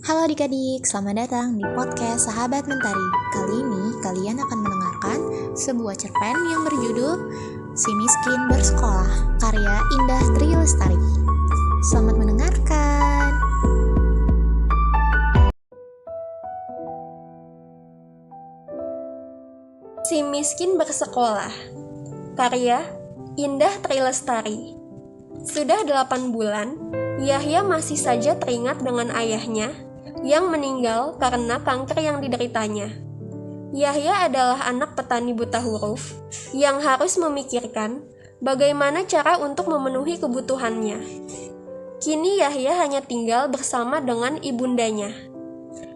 Halo adik-adik, selamat datang di podcast Sahabat Mentari. Kali ini kalian akan mendengarkan sebuah cerpen yang berjudul Si Miskin Bersekolah, karya Indah Tri Lestari. Selamat mendengarkan. Si Miskin Bersekolah, karya Indah Tri Lestari. Sudah 8 bulan, Yahya masih saja teringat dengan ayahnya yang meninggal karena kanker yang dideritanya. Yahya adalah anak petani buta huruf yang harus memikirkan bagaimana cara untuk memenuhi kebutuhannya. Kini Yahya hanya tinggal bersama dengan ibundanya.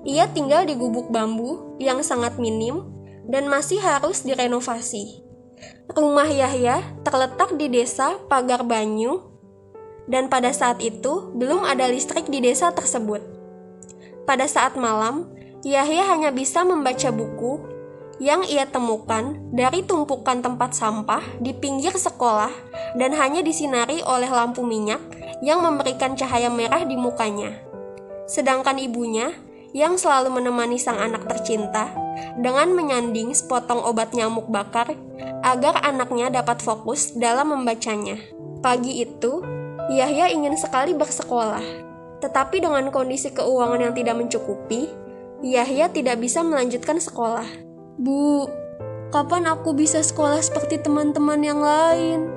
Ia tinggal di gubuk bambu yang sangat minim dan masih harus direnovasi. Rumah Yahya terletak di desa Pagar Banyu, dan pada saat itu belum ada listrik di desa tersebut. Pada saat malam, Yahya hanya bisa membaca buku yang ia temukan dari tumpukan tempat sampah di pinggir sekolah dan hanya disinari oleh lampu minyak yang memberikan cahaya merah di mukanya. Sedangkan ibunya yang selalu menemani sang anak tercinta dengan menyanding sepotong obat nyamuk bakar agar anaknya dapat fokus dalam membacanya. Pagi itu, Yahya ingin sekali bersekolah, tetapi dengan kondisi keuangan yang tidak mencukupi, Yahya tidak bisa melanjutkan sekolah. "Bu, kapan aku bisa sekolah seperti teman-teman yang lain?"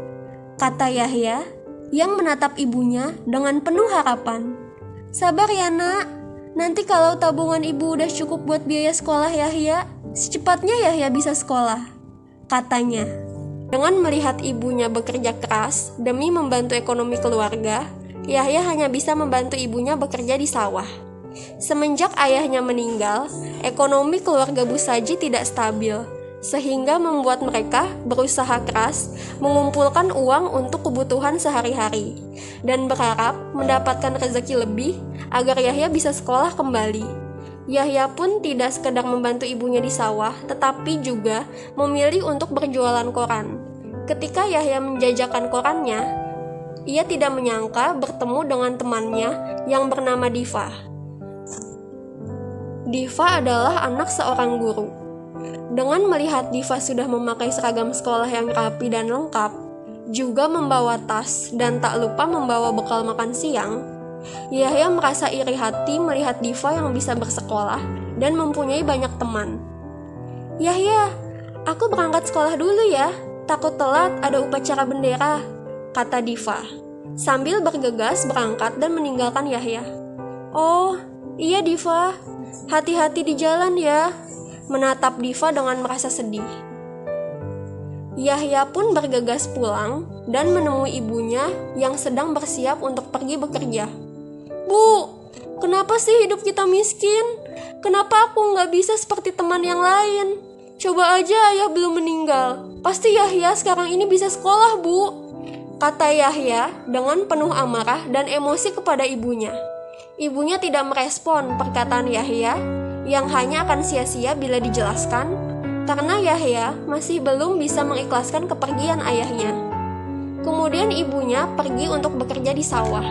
kata Yahya yang menatap ibunya dengan penuh harapan. "Sabar ya nak, nanti kalau tabungan ibu udah cukup buat biaya sekolah Yahya, secepatnya Yahya bisa sekolah," katanya. Dengan melihat ibunya bekerja keras demi membantu ekonomi keluarga, Yahya hanya bisa membantu ibunya bekerja di sawah. Semenjak ayahnya meninggal, ekonomi keluarga Bu Saji tidak stabil, sehingga membuat mereka berusaha keras mengumpulkan uang untuk kebutuhan sehari-hari, dan berharap mendapatkan rezeki lebih agar Yahya bisa sekolah kembali. Yahya pun tidak sekedar membantu ibunya di sawah, tetapi juga memilih untuk berjualan koran. Ketika Yahya menjajakan korannya, ia tidak menyangka bertemu dengan temannya yang bernama Diva. Diva adalah anak seorang guru. Dengan melihat Diva sudah memakai seragam sekolah yang rapi dan lengkap, juga membawa tas dan tak lupa membawa bekal makan siang, Yahya merasa iri hati melihat Diva yang bisa bersekolah dan mempunyai banyak teman. "Yahya, aku berangkat sekolah dulu ya, takut telat ada upacara bendera," kata Diva, sambil bergegas berangkat dan meninggalkan Yahya. "Oh, iya Diva, hati-hati di jalan ya," menatap Diva dengan merasa sedih. Yahya pun bergegas pulang dan menemui ibunya yang sedang bersiap untuk pergi bekerja. "Bu, kenapa sih hidup kita miskin? Kenapa aku nggak bisa seperti teman yang lain? Coba aja ayah belum meninggal, pasti Yahya sekarang ini bisa sekolah, Bu," kata Yahya dengan penuh amarah dan emosi kepada ibunya. Ibunya tidak merespon perkataan Yahya yang hanya akan sia-sia bila dijelaskan, karena Yahya masih belum bisa mengikhlaskan kepergian ayahnya. Kemudian ibunya pergi untuk bekerja di sawah.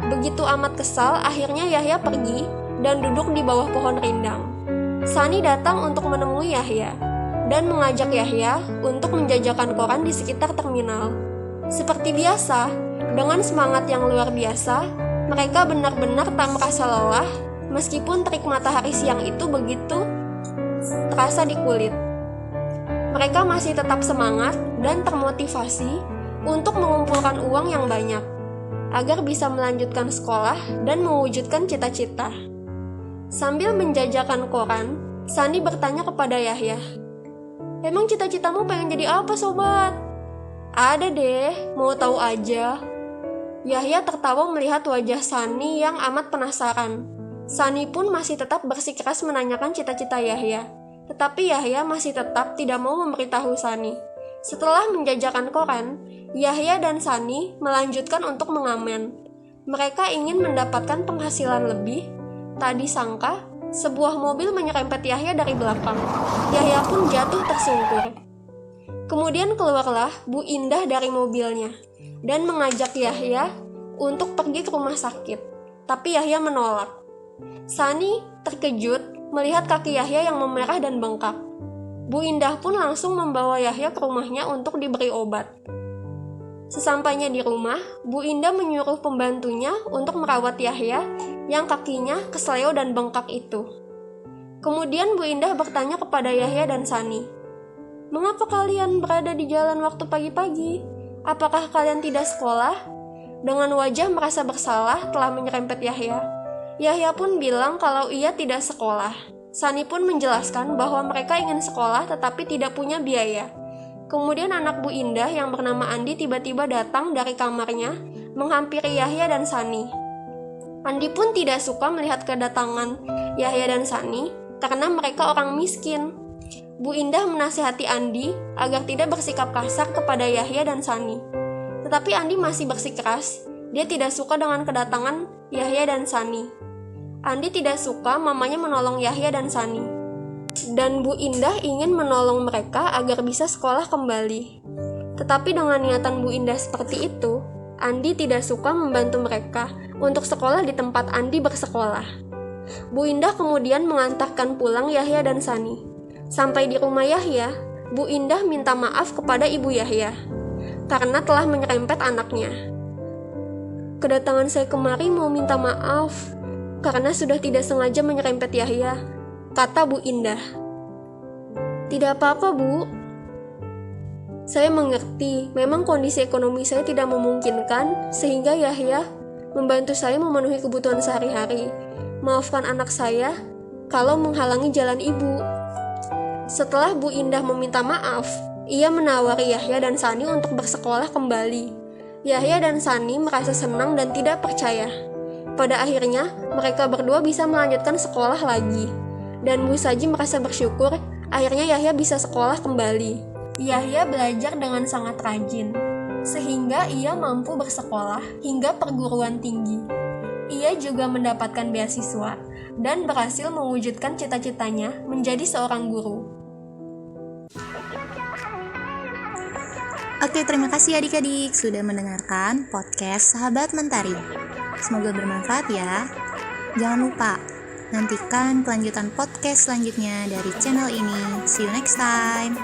Begitu amat kesal, akhirnya Yahya pergi dan duduk di bawah pohon rindang. Sani datang untuk menemui Yahya dan mengajak Yahya untuk menjajakan koran di sekitar terminal. Seperti biasa, dengan semangat yang luar biasa, mereka benar-benar tak merasa lelah meskipun terik matahari siang itu begitu terasa di kulit. Mereka masih tetap semangat dan termotivasi untuk mengumpulkan uang yang banyak agar bisa melanjutkan sekolah dan mewujudkan cita-cita. Sambil menjajakan koran, Sani bertanya kepada Yahya, "Emang cita-citamu pengen jadi apa, sobat?" "Ada deh, mau tahu aja." Yahya tertawa melihat wajah Sani yang amat penasaran. Sani pun masih tetap bersikeras menanyakan cita-cita Yahya, tetapi Yahya masih tetap tidak mau memberitahu Sani. Setelah menjajakan koran, Yahya dan Sani melanjutkan untuk mengamen. Mereka ingin mendapatkan penghasilan lebih. Tak disangka, sebuah mobil menyerempet Yahya dari belakang. Yahya pun jatuh tersungkur. Kemudian keluarlah Bu Indah dari mobilnya dan mengajak Yahya untuk pergi ke rumah sakit. Tapi Yahya menolak. Sani terkejut melihat kaki Yahya yang memerah dan bengkak. Bu Indah pun langsung membawa Yahya ke rumahnya untuk diberi obat. Sesampainya di rumah, Bu Indah menyuruh pembantunya untuk merawat Yahya yang kakinya kesleo dan bengkak itu. Kemudian Bu Indah bertanya kepada Yahya dan Sani, "Mengapa kalian berada di jalan waktu pagi-pagi? Apakah kalian tidak sekolah?" Dengan wajah merasa bersalah telah menyerempet Yahya, Yahya pun bilang kalau ia tidak sekolah. Sani pun menjelaskan bahwa mereka ingin sekolah tetapi tidak punya biaya. Kemudian anak Bu Indah yang bernama Andi tiba-tiba datang dari kamarnya menghampiri Yahya dan Sani. Andi pun tidak suka melihat kedatangan Yahya dan Sani karena mereka orang miskin. Bu Indah menasihati Andi agar tidak bersikap kasar kepada Yahya dan Sani. Tetapi Andi masih bersikeras, dia tidak suka dengan kedatangan Yahya dan Sani. Andi tidak suka mamanya menolong Yahya dan Sani. Dan Bu Indah ingin menolong mereka agar bisa sekolah kembali. Tetapi dengan niatan Bu Indah seperti itu, Andi tidak suka membantu mereka untuk sekolah di tempat Andi bersekolah. Bu Indah kemudian mengantarkan pulang Yahya dan Sani. Sampai di rumah Yahya, Bu Indah minta maaf kepada ibu Yahya karena telah menyerempet anaknya. "Kedatangan saya kemari mau minta maaf karena sudah tidak sengaja menyerempet Yahya," kata Bu Indah. "Tidak apa-apa, Bu. Saya mengerti, memang kondisi ekonomi saya tidak memungkinkan sehingga Yahya membantu saya memenuhi kebutuhan sehari-hari. Maafkan anak saya kalau menghalangi jalan Ibu." Setelah Bu Indah meminta maaf, ia menawari Yahya dan Sani untuk bersekolah kembali. Yahya dan Sani merasa senang dan tidak percaya. Pada akhirnya, mereka berdua bisa melanjutkan sekolah lagi. Dan Bu Saji merasa bersyukur, akhirnya Yahya bisa sekolah kembali. Yahya belajar dengan sangat rajin, sehingga ia mampu bersekolah hingga perguruan tinggi. Ia juga mendapatkan beasiswa dan berhasil mewujudkan cita-citanya menjadi seorang guru. Oke, terima kasih adik-adik sudah mendengarkan podcast Sahabat Mentari. Semoga bermanfaat ya. Jangan lupa, nantikan kelanjutan podcast selanjutnya dari channel ini. See you next time.